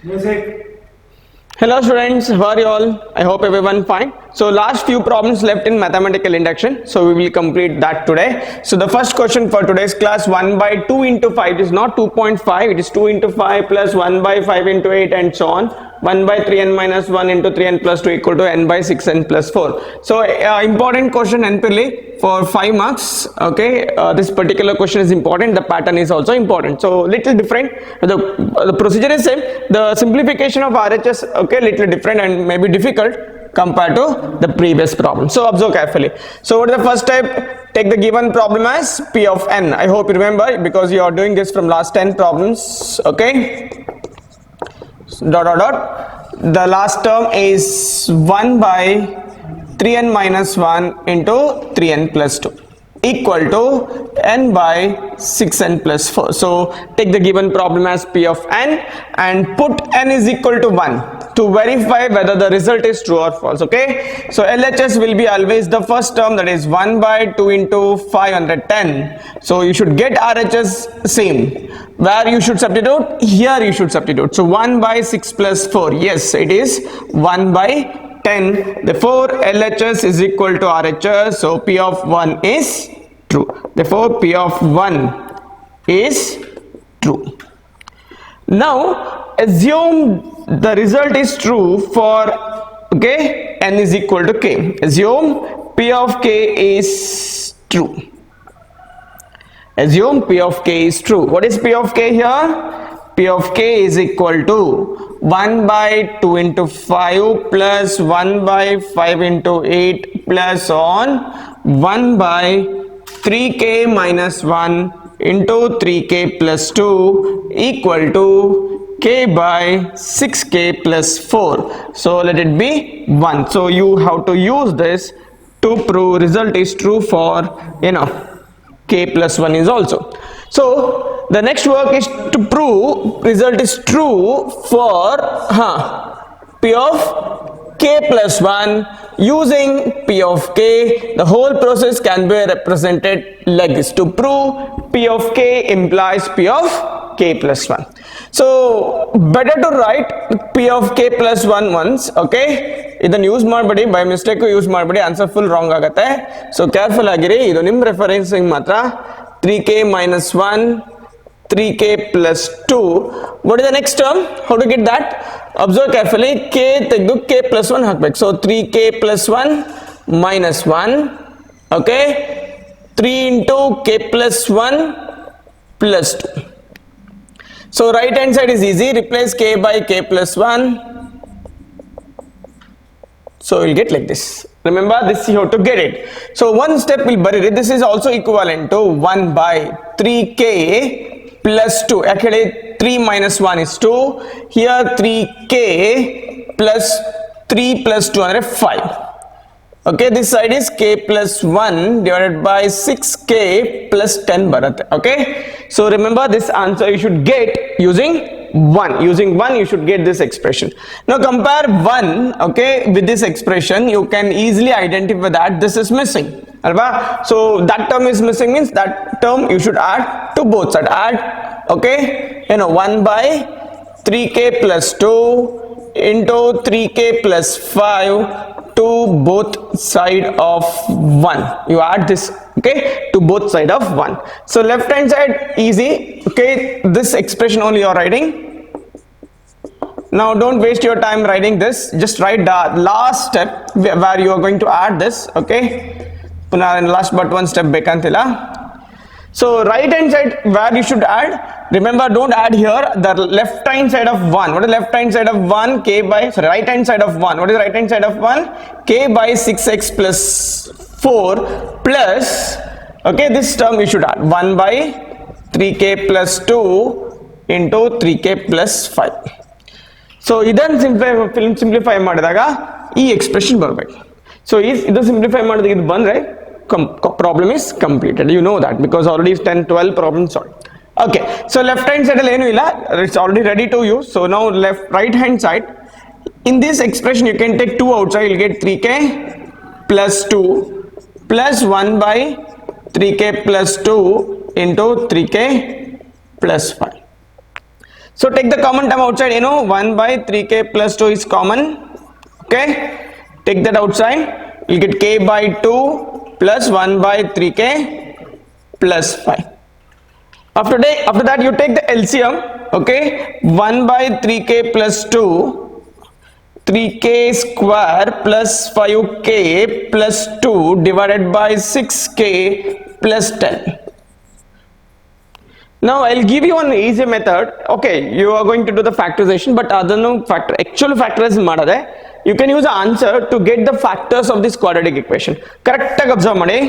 Music. Hello students, how are you all? I hope everyone fine. So last few problems left in mathematical induction. So we will complete that today. So the first question for today's class, 1 by 2 into 5. It is not 2.5. It is 2 into 5 plus 1 by 5 into 8 and so on. 1 by 3n minus 1 into 3n plus 2 equal to n by 6n plus 4. So important question NPLE for 5 marks. Okay, this particular question is important. The pattern is also important. So little different. The procedure is same. The simplification of RHS, okay, little different and maybe difficult compared to the previous problem. So observe carefully. So what is the first step? Take the given problem as P of n. I hope you remember because you are doing this from last 10 problems. Okay. Dot dot dot. The last term is 1 by 3n minus 1 into 3n plus 2 equal to n by 6n plus 4. So take the given problem as P of n and put n is equal to 1 to verify whether the result is true or false. Okay, so LHS will be always the first term, that is 1 by 2 into 510. So you should get RHS same. Where you should substitute? Here you should substitute. So 1 by 6 plus 4. Yes, it is 1 by 10. Therefore LHS is equal to RHS. So P of 1 is true. Therefore P of 1 is true. Now assume the result is true for, okay, n is equal to k. Assume P of k is true. Assume P of k is true. What is P of k here? P of k is equal to 1 by 2 into 5 plus 1 by 5 into 8 plus on 1 by 3k minus 1 into 3k plus 2 equal to k by 6k plus 4. So let it be 1. So you have to use this to prove result is true for, k plus 1 is also. So the next work is to prove result is true for P of k plus 1 using P of k. The whole process can be represented like this. To prove P of k implies P of k plus 1. So better to write P of k plus 1 once. Okay, ಇದನ್ನು use ಮಾಡಬೇಡಿ, by mistake use ಮಾಡಬೇಡಿ, answer full wrong ಆಗುತ್ತೆ. So careful ಆಗಿರಿ. ಇದು ನಿಮ್ಮ referencing ಮಾತ್ರ. 3k minus 1, 3k plus 2. What is the next term? How to get that? Observe carefully. K ತೆಗೆದು k plus 1 ಹಾಕಬೇಕು. So 3k plus 1 minus 1. Okay, 3 into k plus 1 plus 2. So right hand side is easy. Replace k by k plus 1. So we'll get like this. Remember this, you have to get it. So one step will bury it. This is also equivalent to 1 by 3k plus 2. Actually 3 minus 1 is 2. Here 3k plus 3 plus 2 and 5. Okay, this side is k plus 1 divided by 6k plus 10 bharat. Okay, so remember this answer you should get using 1. Using 1 you should get this expression. Now compare 1, okay, with this expression. You can easily identify that this is missing, alva? So that term is missing means that term you should add to both sides. Add, okay, 1 by 3k plus 2 into 3k plus 5 to both side of 1. You add this, okay, to both side of 1. So left hand side easy, okay, this expression only you are writing. Now don't waste your time writing this, just write the last step where you are going to add this. Okay, puna last but one step bekantilla. So right hand side where you should add, remember don't add here, the left hand side of 1. What is left hand side of 1? K by, sorry, right hand side of 1. What is right hand side of 1? K by 6x plus 4 plus, okay, this term you should add 1 by 3k plus 2 into 3k plus 5. So ಇದನ್ನು simplify ಮಾಡಿದಾಗ ಈ expression ಬರಬೇಕು. So ಇದು simplify ಮಾಡಿದಾಗ ಇದು ಬಂದರೆ problem is completed. You know that because already 10-12 problems solved. Okay, so left hand side ಏನು ಇಲ್ಲ, it's already ready to use. So now right hand side, in this expression you can take 2 outside. You'll get 3k plus 2 plus 1 by 3k plus 2 into 3k plus 5. So take the common term outside, 1 by 3k plus 2 is common. Okay, take that outside, you'll get k by 2 plus 1 by 3k plus 5. After that you take the LCM. Okay, 1 by 3k plus 2, 3k square plus 5k plus 2 divided by 6k plus 10. Now I'll give you an easy method. Okay, you are going to do the factorization, but actual factorization madade you can use the answer to get the factors of this quadratic equation. Correct agi observe ಮಾಡಿ.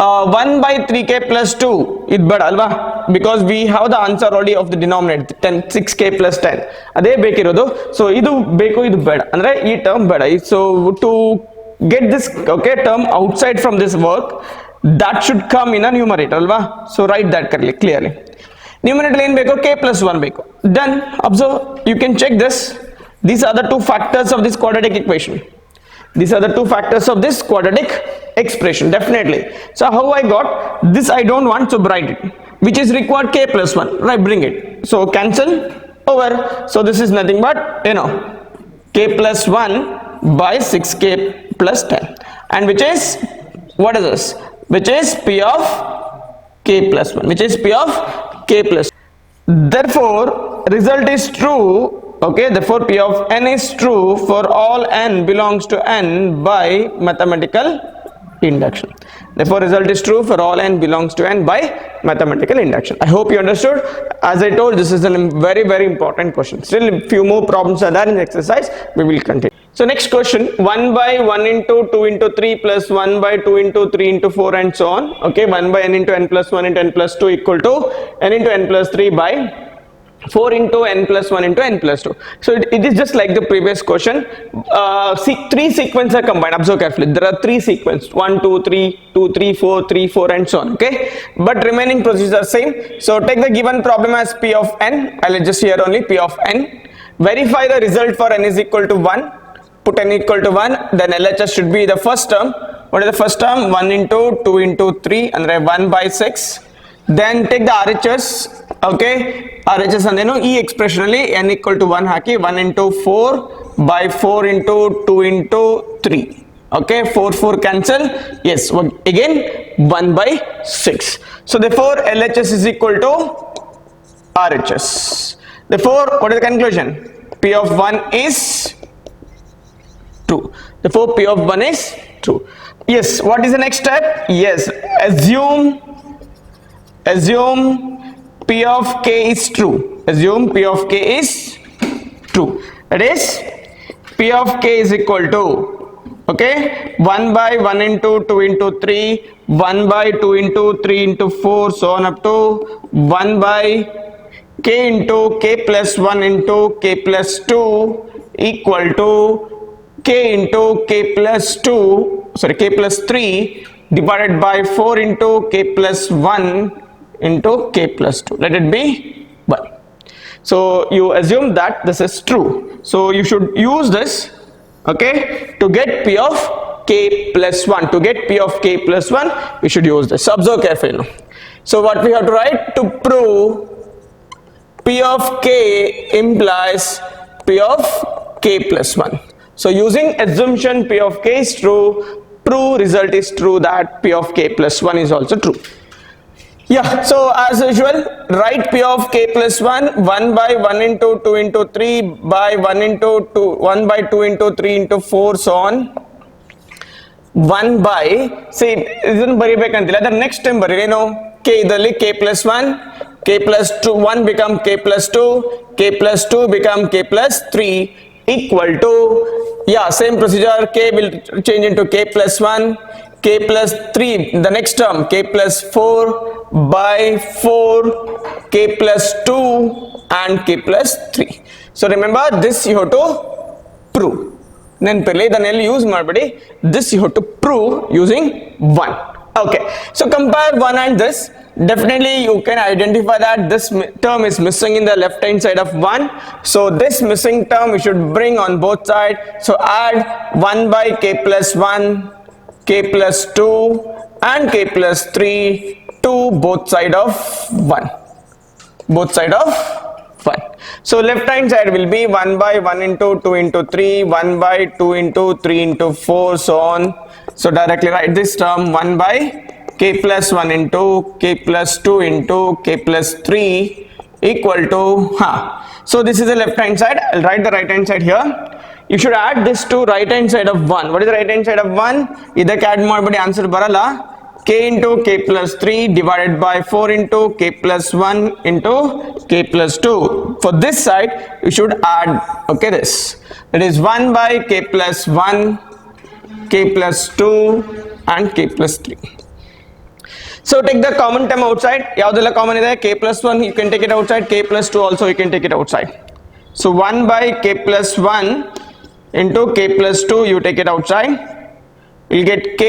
1 by 3k plus 2 ಇದು ಬೇಡ ಅಲ್ವಾ, because we have the answer already of the denominator 6k plus 10 ಅದೇ ಬೇಕಿರೋದು. So ಇದು ಬೇಕು, ಇದು ಬೇಡ, ಅಂದ್ರೆ ಈ ಟರ್ಮ್ ಬೇಡ. So to get this term outside from this work, that should come in a numerator ಅಲ್ವಾ. So write that clearly. Numerator ಏನು ಬೇಕು, k plus 1 ಬೇಕು. Done. Observe, you can check this. These are the two factors of this quadratic equation. These are the two factors of this quadratic expression, definitely. So how I got this, I don't want to write it, which is required k plus 1, right? Bring it, so cancel over. So this is nothing but k plus 1 by 6k plus 10, and which is, what is this, which is p of k plus 1, which is p of k plus 1. Therefore result is true. Okay, therefore p of n is true for all n belongs to n by mathematical induction. Therefore result is true for all n belongs to n by mathematical induction. I hope you understood. As I told, this is a very very important question. Still a few more problems are there in the exercise. We will continue. So next question, 1 by 1 into 2 into 3 plus 1 by 2 into 3 into 4 and so on. Okay, 1 by n into n plus 1 into n plus 2 equal to n into n plus 3 by 4 into n plus 1 into n plus 2. So it is just like the previous question. Three sequences are combined. Observe carefully. There are three sequences: 1 2 3 2 3 4 3 4 and so on. Okay, but remaining procedures are same. So take the given problem as p of n. I'll just here only p of n. Verify the result for n is equal to 1. Put n equal to 1. Then LHS should be the first term. What is the first term? 1 into 2 into 3 and 1 by 6. Then take the RHS. Okay, RHS ಅಂದೇನು ಈ expression ಅಲ್ಲಿ n equal to 1 hockey 1 into 4 by 4 into 2 into 3. Okay, 4 4 cancel. Yes, again 1 by 6. So therefore LHS is equal to RHS. Therefore what is the conclusion? P of 1 is true. Therefore P of 1 is true. Yes, what is the next step? Yes, assume p of k is true. Assume p of k is true. That is p of k is equal to, okay, 1 by 1 into 2 into 3, 1 by 2 into 3 into 4, so on up to 1 by k into k plus 1 into k plus 2 equal to k into k plus 3 divided by 4 into k plus 1 into k plus 2. Let it be 1. So you assume that this is true. So you should use this, okay, to get p of k plus 1. To get p of k plus 1, we should use this. So observe carefully now. So what we have to write to prove p of k implies p of k plus 1. So using assumption p of k is true, prove result is true that p of k plus 1 is also true. Yeah, so as usual, write p of k plus 1, 1 by 1 into 2 into 3 by 1 into 2, 1 by 2 into 3 into 4, so on. 1 by, see, isn't baribekantiಲ್ಲ, the next time bari, k idalli k plus 1, k plus 2, 1 become k plus 2, k plus 2 become k plus 3 equal to, yeah, same procedure, k will change into k plus 1, k plus 3, the next term, k plus 4 by 4, k plus 2 and k plus 3. So remember this you have to prove. ನೆನಪಿರಲಿ, ಇದನ್ನೆಲ್ಲಿ use ಮಾಡಬೇಡಿ. This you have to prove using 1. Okay, so compare 1 and this. Definitely you can identify that this term is missing in the left hand side of 1. So this missing term we should bring on both sides. So add 1 by k plus 1, k plus 2 and k plus 3 to both side of 1. Both side of 1. So left hand side will be 1 by 1 into 2 into 3, 1 by 2 into 3 into 4, so on. So directly write this term 1 by k plus 1 into k plus 2 into k plus 3 equal to, so this is the left hand side. I'll write the right hand side here. You should add this to right hand side of 1. What is the right hand side of 1? ಇದಕ್ಕೆ add ಮಾಡಬೇಡಿ, answer ಬರಲ್ಲ. K into k plus 3 divided by 4 into k plus 1 into k plus 2. For this side, you should add, okay, this. That is 1 by k plus 1, k plus 2 and k plus 3. So take the common term outside. Yaudella common ide? K plus 1 you can take it outside, k plus 2 also you can take it outside. So 1 by k plus 1 into k plus 2 you take it outside. You'll get k,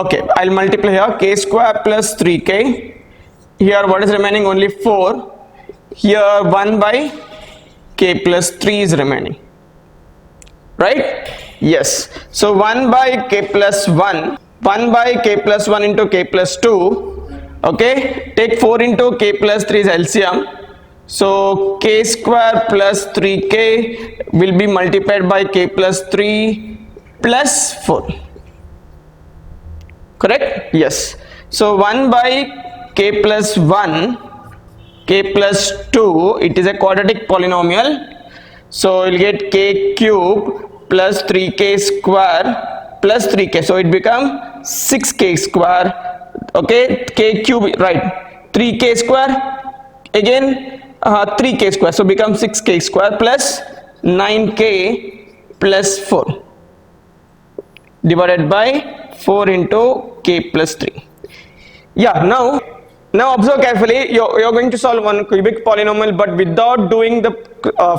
okay, I'll multiply here, k square plus 3k. Here what is remaining? Only 4. Here 1 by k plus 3 is remaining, right? Yes. So 1 by k plus 1, 1 by k plus 1 into k plus 2, okay, take 4 into k plus 3 is LCM. So k square plus 3k will be multiplied by k plus 3 plus 4. Correct? Yes. So 1 by k plus 1, k plus 2, it is a quadratic polynomial. So you'll get k cube plus 3k square plus 3k. So it become 6k square. Okay, k cube, right? 3k square, again 3k square. So become 6k square plus 9k plus 4 divided by 4 into k plus 3. Yeah, now observe carefully. You're going to solve one cubic polynomial, but without doing the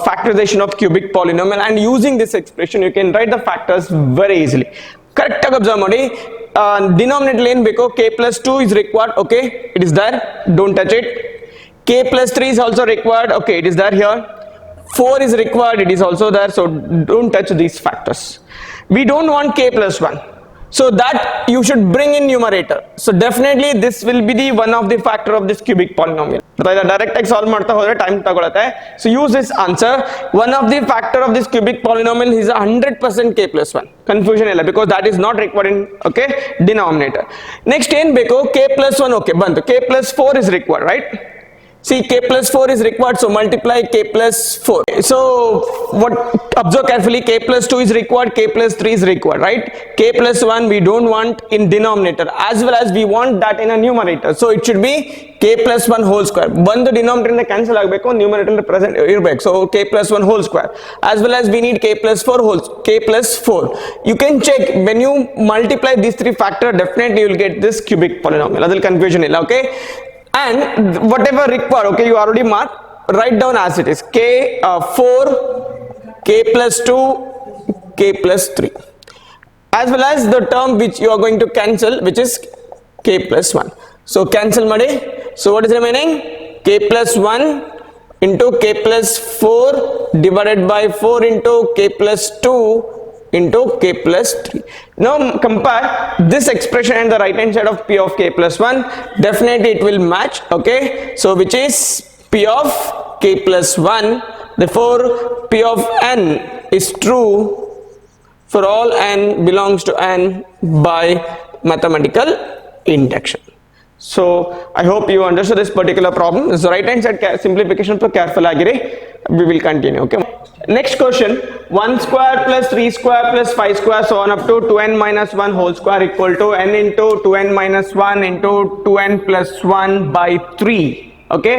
factorization of cubic polynomial and using this expression, you can write the factors very easily. Correct ಆಗಿ observe ಮಾಡಿ. Denominator ಏನು ಬೇಕು? k plus 2 is required. Okay, it is there. Don't touch it. K plus 3 is also required. Okay, it is there here. 4 is required. It is also there. So don't touch these factors. We don't want k plus 1. So that you should bring in numerator. So definitely this will be the one of the factor of this cubic polynomial. Direct ಆಗಿ solve ಮಾಡ್ತಾ ಹೋದ್ರೆ time ತಗೊಳುತ್ತೆ. So use this answer. One of the factor of this cubic polynomial is 100% k plus 1. Confusion ಇಲ್ಲ, because that is not required in, okay, denominator. Next ಏನು ಬೇಕು? k plus 1, okay, ಬಂತು. K plus 4 is required, right? See, k plus 4 is required, so multiply k plus 4. So what, observe carefully, k plus 2 is required, k plus 3 is required, right? K plus 1 we don't want in denominator, as well as we want that in a numerator. So it should be k plus 1 whole square. One denominator in the cancel agbeku, numerator present irbeku. So k plus 1 whole square, as well as we need k plus 4 whole, k plus 4. You can check when you multiply these three factors, definitely you will get this cubic polynomial. Adil confusion illa, okay? And whatever required, okay, you already marked, write down as it is. K 4, k plus 2, k plus 3, as well as the term which you are going to cancel, which is k plus 1. So cancel made. So what is remaining? K plus 1 into k plus 4 divided by 4 into k plus 2 into k plus 3. Now compare this expression and the right hand side of p of k plus 1. Definitely it will match, okay? So which is p of k plus 1. Therefore p of n is true for all n belongs to n by mathematical induction. So I hope you understood this particular problem. This is right hand side simplification, so careful agire. We will continue, okay? Next question, 1 square plus 3 square plus 5 square so on up to 2n minus 1 whole square equal to n into 2n minus 1 into 2n plus 1 by 3. Okay,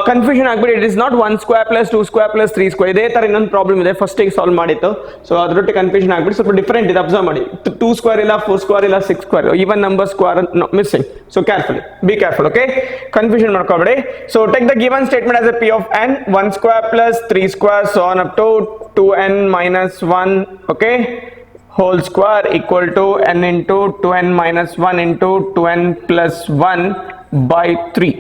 confusion agbiಡಿ. It is not 1 square plus 2 square plus 3 square. ಇದೇ ತರ ಇನ್ನೊಂದು problem ಇದೆ, first ಗೆ solve ಮಾಡಿತ್ತು. So ಅದರೊಟ್ಟಿಗೆ confusion ಆಗ್ಬಿಡಿ, ಸ್ವಲ್ಪ different ಇದೆ, observe ಮಾಡಿ. 2 ಸ್ಕ್ವೇರ್ ಇಲ್ಲ, 4 ಸ್ಕ್ವೇರ್ ಇಲ್ಲ, 6 square, even number square missing. So carefully, be careful, okay? Confusion ಮಾಡ್ಕೋಬೇಡಿ. So take the given statement as a p of n, 1 square plus 3 square so on up to 2n minus 1, okay, whole square equal to n into 2n minus 1 into 2n plus 1 by 3.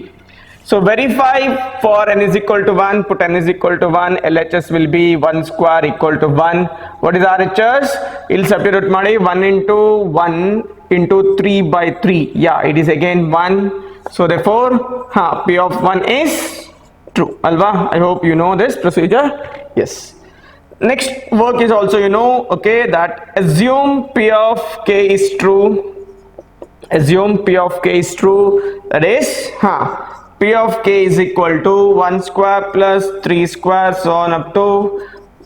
So verify for n is equal to 1, put n is equal to 1, LHS will be 1 square equal to 1. What is RHS? We'll substitute madi 1 into 1 into 3 by 3. Yeah, it is again 1. So therefore, p of 1 is true. Alva, I hope you know this procedure. Yes. Next work is also, you know, okay, that assume P of K is true. Assume P of K is true. That is, P of K is equal to 1 square plus 3 square so on up to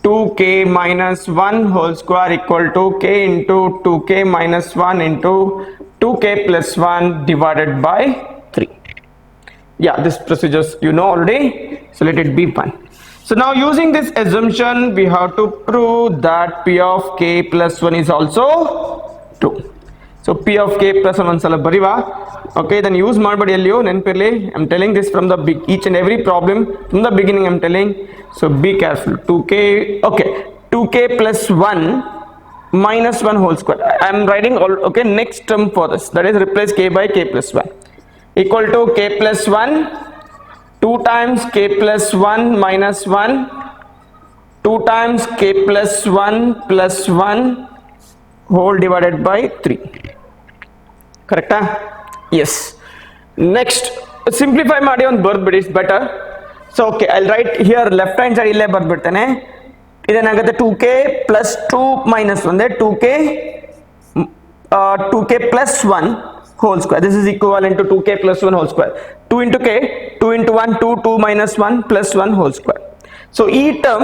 2k minus 1 whole square equal to k into 2k minus 1 into 2k plus 1 divided by 3. Yeah, this procedures you know already, so let it be 1. So now using this assumption we have to prove that P of K plus 1 is also 2. So P of K plus 1 sala bariva. Okay, then use ಮಾಡಬೇಡಿ ಎಲ್ಲಿಯೂ ನೆನಪಿರಲಿ. I'm telling this from the each and every problem from the beginning I'm telling, so be careful. 2k, okay, 2k plus 1 minus 1 whole square. I'm writing all, okay, next term for this, that is replace k by k plus 1 equal to k plus 1 2 times k plus 1 minus 1 2 times k plus 1 plus 1 whole divided by 3. Correct? Yes. Next, simplify ಮಾಡಿ ಒಂದು ಬರ್ದ್ಬಿಡಿ, it's better. So okay, I write here left hand side ಇಲ್ಲೇ ಬರ್ದ್ಬಿಡ್ತೇನೆ. ಇದೇನಾಗುತ್ತೆ 2k plus 2 minus 1 ಇದೆ 2k plus 1 whole square. This is equivalent to 2k plus 1 whole square. 2 into k, 2 into 1, 2 minus 1 plus 1 whole square. So e term,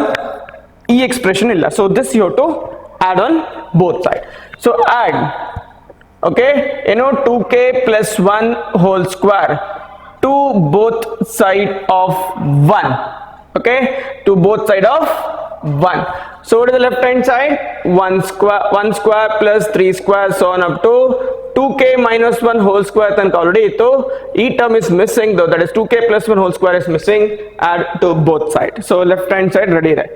e expression illa. So this you have to add on both sides. So add, okay, you know, 2k plus 1 whole square to both side of 1. Okay, to both side of 1. So to the left hand side, 1 square plus 3 square so on up to 2k minus 1 whole square thank already ittu. E term is missing though, that is 2k plus 1 whole square is missing. Add to both side. So left hand side ready there.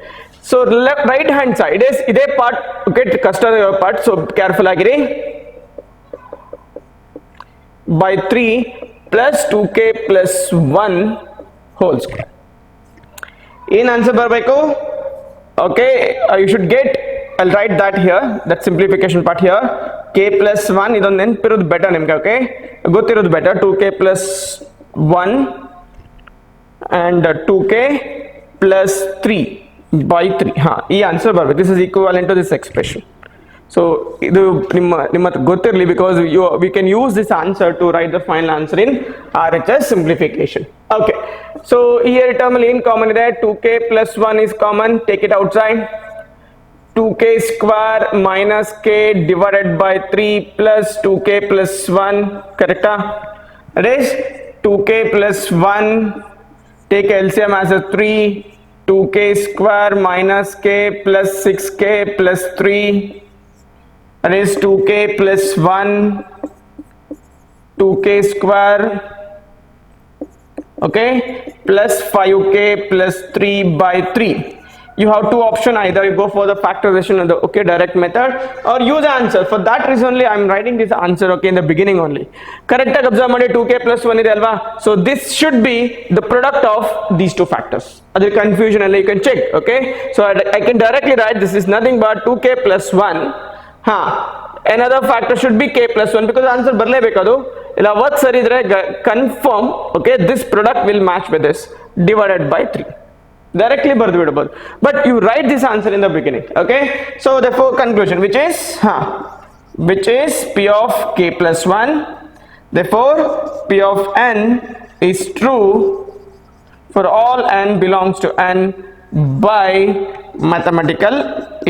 So left right hand side is ide part, okay, custard part, so careful agiri. By 3 plus 2k plus 1 whole square. In answer barbeku, okay, you should get, I'll write that here, that simplification part here, k plus 1 idon ನೆನಪಿರೋದು better ನಿಮಗೆ, okay, ಗೊತ್ತಿರೋದು better, 2k plus 1 and 2k plus 3 by 3. ಈ answer ಬರಬೇಕು. This is equivalent to this expression. So ಇದು ನಿಮ್ಮ ಗೊತ್ತಿರಲಿ, because we can use this answer to write the final answer in RHS simplification. Okay, so here term in common ಇದೆ, 2k plus 1 is common, take it outside. 2k square minus k divided by 3 plus 2k plus 1, correct? That is 2k plus 1, take LCM as a 3, 2k square minus k plus 6k plus 3, that is 2k plus 1, 2k square, okay, plus 5k plus 3 by 3. You have two options, either you go for the factorization of the, okay, direct method, or use answer. For that reason only I am writing this answer, okay, in the beginning only. Correct ಆಗಿ observe ಮಾಡಿ, 2k plus 1 ಇದೆ ಅಲ್ವಾ, so this should be the product of these two factors. Other confusion ಅಲ್ಲಿ you can check, okay, so I can directly write this is nothing but 2k plus 1, another factor should be k plus 1, because answer ಬರಲೇಬೇಕದು, ಇಲ್ಲ ಅವತ್ತು ಸರಿ ಇದ್ರೆ confirm, okay, this product will match with this divided by 3. Directly ಬರ್ದು ಬಿಡಬಹುದು, but you write this answer in the beginning, okay. So therefore conclusion, which is P of k plus 1, therefore P of n is true for all n belongs to n by mathematical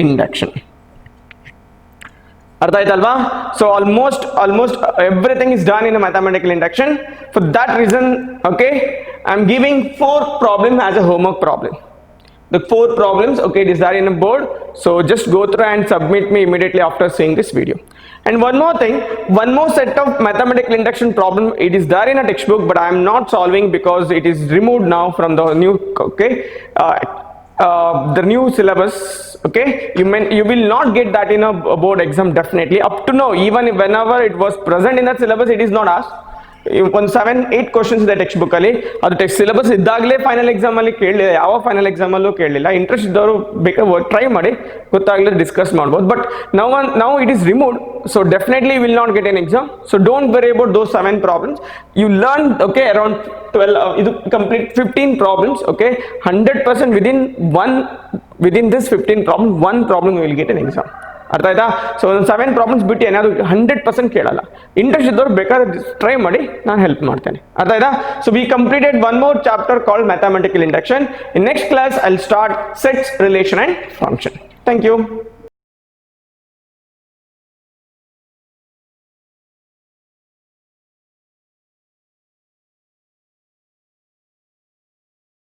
induction. ಅರ್ಥ ಆಯ್ತಲ್ವಾ? So almost everything is done in a mathematical induction. For that reason, okay, I'm giving 4 problems as a homework problem. The 4 problems, okay, it is there in a board, so just go through and submit me immediately after seeing this video. And one more thing, one more set of mathematical induction problem, it is there in a textbook, but I am not solving because it is removed now from the new, okay, the new syllabus, okay. You will not get that in a board exam definitely. Up to now, even whenever it was present in that syllabus, it is not asked. ಒಂದು 7-8 questions ಇದೆ text book ಅಲ್ಲಿ, ಅದು text syllabus ಇದ್ದಾಗಲೇ final exam ಅಲ್ಲಿ ಕೇಳಲಿಲ್ಲ, ಯಾವ final exam ಅಲ್ಲೂ ಕೇಳಲಿಲ್ಲ. ಇಂಟ್ರೆಸ್ಟ್ ಇದ್ದವರು ಬೇಕಾದ್ರೆ ಟ್ರೈ ಮಾಡಿ, ಗೊತ್ತಾಗಲಿ ಡಿಸ್ಕಸ್ ಮಾಡ್ಬೋದು. But now it is removed, so definitely you will not get an exam. So don't worry about those 7 problems. You learned, okay, around 12 ಇದು complete 15 problems, okay, 100% within this 15 problems, one problem you will get an exam. ಅರ್ಥ ಆಯ್ತಾ? So ಒಂದು 7 problems ಬಿಟ್ಟು ಏನಾದ್ರು 100% ಕೇಳಲ್ಲ. Interest ಇದ್ದವ್ರು ಬೇಕಾದ್ರೆ try ಮಾಡಿ, ನಾನು ಹೆಲ್ಪ್ ಮಾಡ್ತೇನೆ. ಅರ್ಥ ಆಯ್ತಾ? So we completed one more chapter called mathematical induction. In next class I will start sets, relation and function. Thank you.